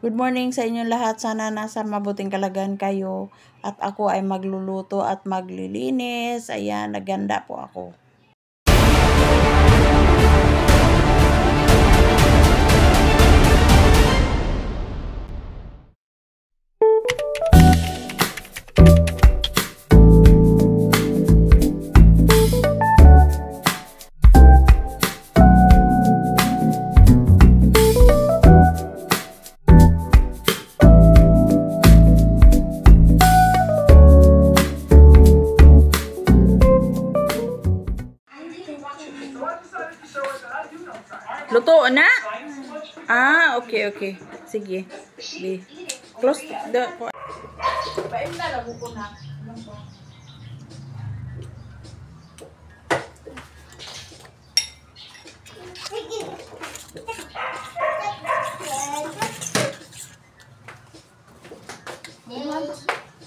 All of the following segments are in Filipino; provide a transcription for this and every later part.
Good morning sa inyong lahat. Sana nasa mabuting kalagayan kayo. At ako ay magluluto at maglilinis. Ayan, naganda po ako. Luto na? Ah, okay. Sige. Be. Close the... Paim na lang ko na.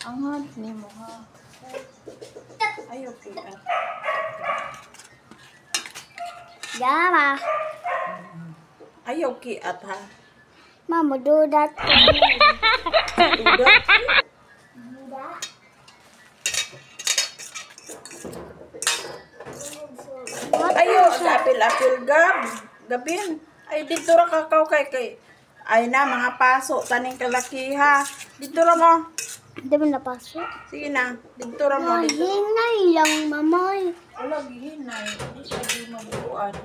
Angat ni mo ha. Ay, okay. Dama. Ayaw kiat ha. Mama, dudat. Dudat. Ayaw, apil-apil gabin. Ay, dito ra kakaw kay. Ay na, mga paso, taning kalaki ha. Dito ra mo. Hindi mo napasok. Sige na, dito ra mo. Hinay lang, mamay. Wala, gihinay. Hindi siya di mabuuan.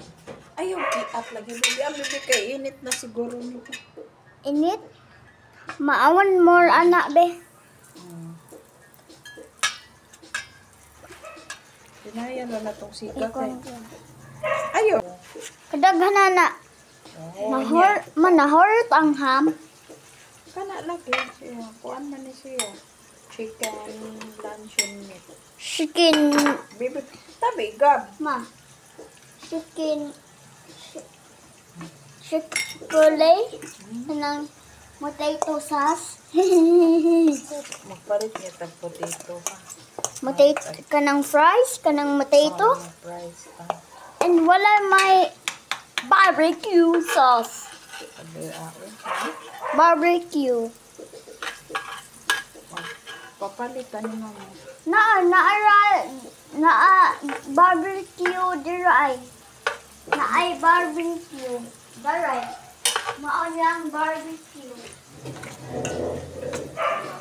Ayaw, kiat lagi. Bibi, ang bibi kay init na siguro nito. Init? Maawan more anak, be. Dinayan na itong sikat eh. Ayaw. Kadaghan na. Manahort ang ham. Kana lagi siya. Kuan man ni siya. Chicken luncheon meat. Chicken. Bibi, tabi, gab. Ma. Chicken. Chick-fil-A. Kanang potato sauce. Magpalit niya tag potato ha. Potato. Kanang fries. Kanang potato. Fries ha. And wala may barbecue sauce. Barbecue. Papalitan ni mama. Barbecue diray. Naay barbecue. Diray. Maanyang barbecue.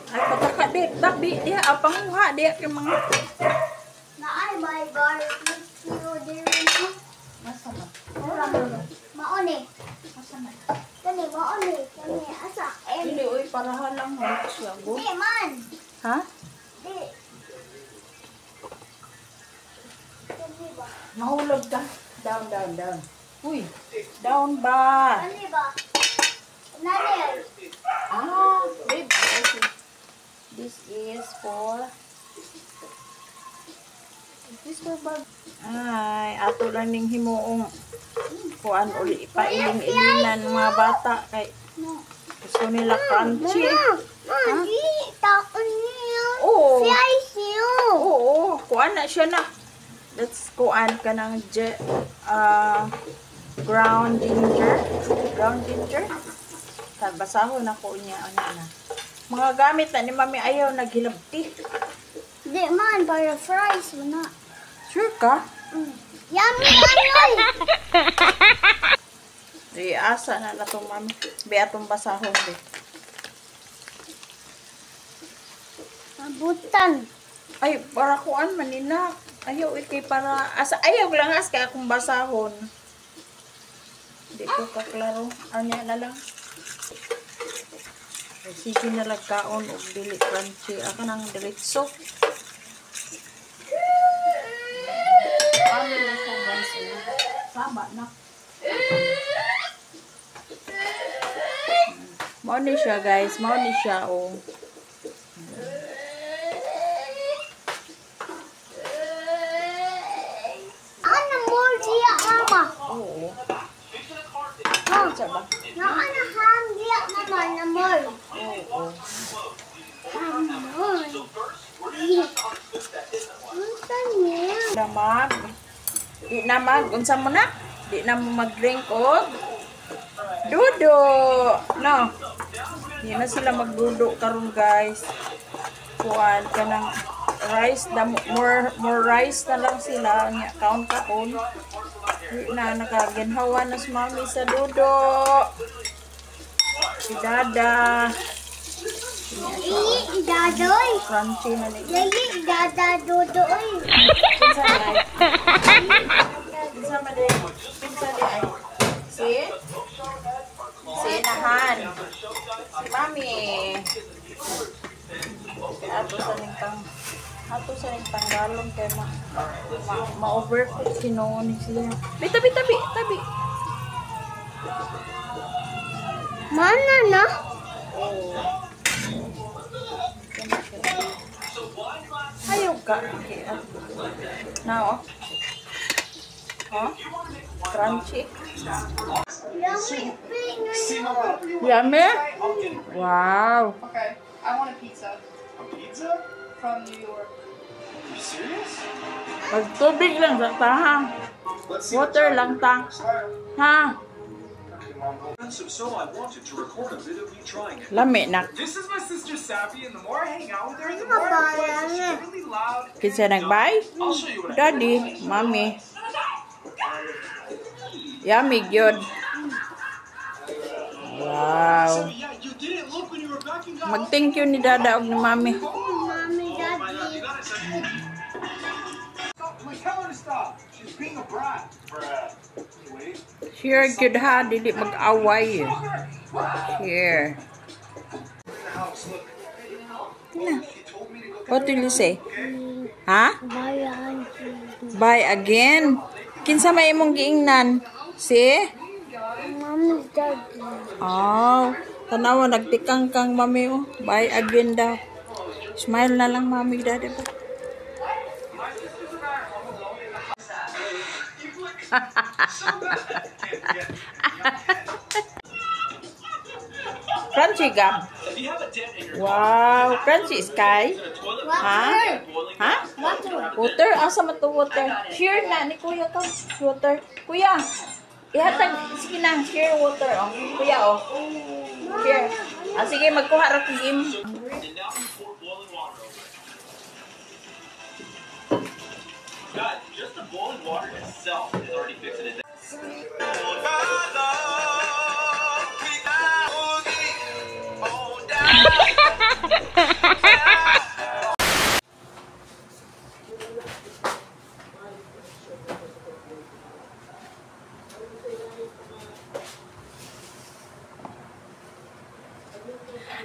Ay, pataka di. Tabi, diya. Panguha, diya. Yung mga... Naay may barbecue diray. Masa ba? Maone. Masa ba? Kani maone. Kani asa. Hindi, uy, parahan lang mo. Siya, go. Di man. Ha? Di. Kani ba? Mahulog ka. Down. Uy, down ba? Kani ba? Nanel. Ah, babe. This is for... This for bag. Ay, ato lang ning himuong kuan uli ipailing-ilingan mga bata kay gusto nila crunchy. Di. Taon niya. Oo. Si Aisyo. Oo, kuan na siya na. Let's kuan ka ng ground ginger. Ground ginger. Basahon na ko niya na. Mga gamit na ni Mami ayaw naghilabti. Di man, para fries mo na. Sure ka? Yummy, Anoy! Di asa na itong Mami. Be atong basahon be. Mabutan. Ay, para kuan manina. Ayaw ikay para asa ayaw lang as kay akong basahon. Di ko kaklaro. Anya na lang. Ay, sige na lang kaon o dili crunchy. Ako nang diretso. Ano na siya guys? Saba na. Mao ni siya guys. Mao ni siya oh. Ano mo diya, mama? Oo. Oh, Saba. naana ham diya, mama, na mo. Oo. Hamon. Unsa niya? Damag. Di na unsa mo na? Di na mo mag-drink og dudo. No. Hindi na sila magdudo karon guys. Kuan kanang rice, more rice na lang sila. Nya count kahon. Di na nakaginhawa na si mami sa dudo. Si Dada. Dadoy. Crunchy na ni. Lagi dada dodoy. Pinsa di ay. Pinsa man di. Pinsa di ay. Si Nahan. Si Mami. Ato sa ning tanggalon kay ma-overcook kinuha ni siya. Tabi. Mana na? Oh. Ayaw ka. Na oh. Oh? Crunchy. Yummy? Wow. Okay, I want a pizza. A pizza? From New York. Are you serious? Magtubig lang sa ta. Water lang ta. Ha? So I wanted to record a bit of me trying it. Lami na. This is my sister Sappy, and the more I hang out with her, the more I realize she's really loud. Kinsa nagbay? I'll show you what I Daddy, Mami. Yummy gyud. Wow. Yeah, you didn't look when you were back in Mag-thank you ni Dada ug ni Mami. Mami, daddy. Tell her to stop. She's being a brat. Brat. Wait. Here gyud ha, dili mag-away. Here. What will you say? Ha? Bayan. Bye again. Kinsa may imong giingnan? Si? Mami, daddy. Oh, tanawa nagtikang kang mami oh. Bye again daw. Smile na lang mami Dada ba? Crunchy gum. Wow, crunchy sky. Ha? Ha? Water? Asa man to water? Share na ni kuya to. Water. Kuya. Ihatag, sige na, share water oh. Kuya oh. Share. Ah, sige, magkuha ra kog im. Guys, just the boiling water itself is already fixing it.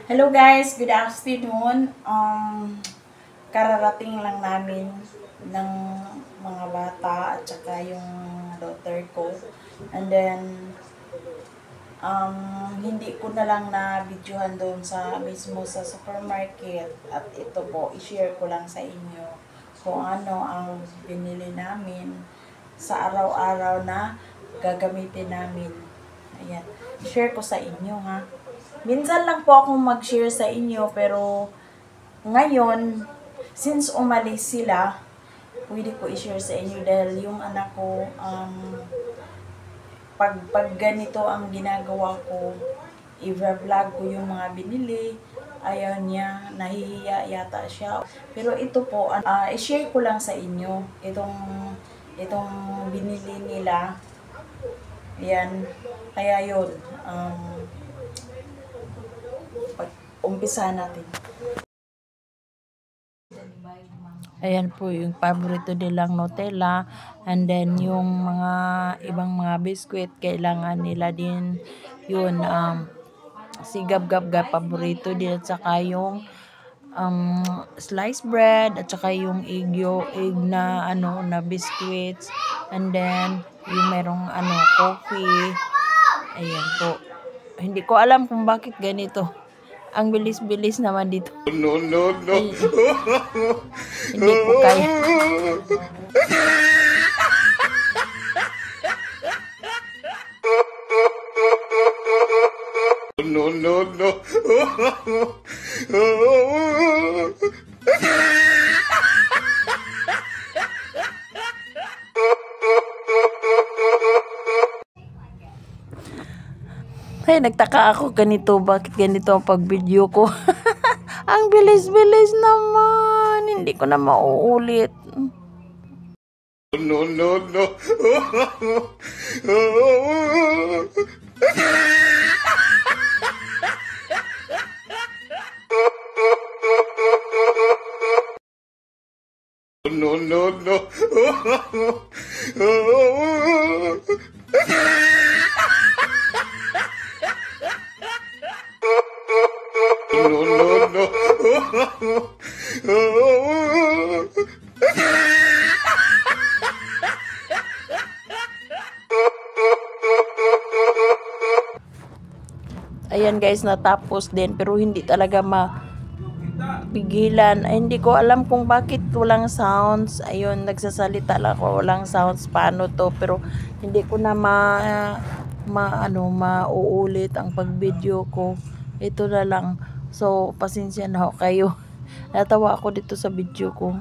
Hello guys, good afternoon. Kararating lang namin ng mga bata at saka yung daughter ko. And then hindi ko na lang na videohan doon sa mismo sa supermarket, at ito po i-share ko lang sa inyo kung ano ang binili namin sa araw-araw na gagamitin namin. Ayan, i-share ko sa inyo ha. Minsan lang po akong mag-share sa inyo, pero ngayon, since umalis sila, pwede ko i-share sa inyo dahil yung anak ko, pag ganito ang ginagawa ko, i-vlog ko yung mga binili, ayaw niya, nahihiya yata siya. Pero ito po, i-share ko lang sa inyo, itong binili nila. Ayan, kaya yun, umpisa natin. Ayan po yung paborito nilang Nutella, and then yung mga ibang mga biskwit kailangan nila din yun, si Gab-Gab paborito din, at saka yung sliced bread, at saka yung egg na na biscuits, and then yung merong coffee. Ayan po, hindi ko alam kung bakit ganito. Ang bilis-bilis naman dito. No. Hindi ko kaya. No. Ay, nagtaka ako ganito. Bakit ganito ang pag-video ko? Ang bilis-bilis naman. Hindi ko na mauulit. No, no, no. No, no, no. No, no, no. Ayan guys, natapos din. Pero hindi talaga mapigilan. Ay, hindi ko alam kung bakit walang sounds. Ayun, nagsasalita lang ako. Walang sounds. Paano to? Pero hindi ko na mauulit ang pag-video ko. Ito na lang. So, pasensya na ho kayo. Natawa ako dito sa video ko.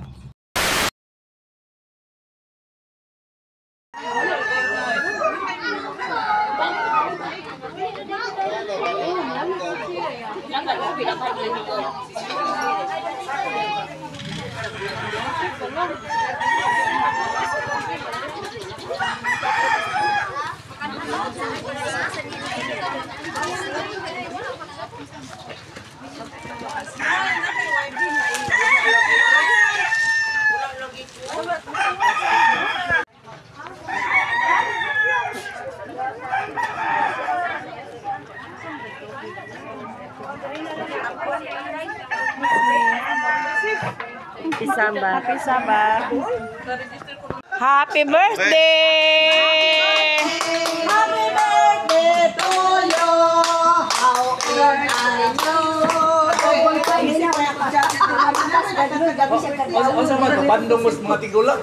Happy Sabbath. Happy Sabbath. Happy birthday! Happy birthday to you. How old are you? Asa man, bandong mas mga tigulang.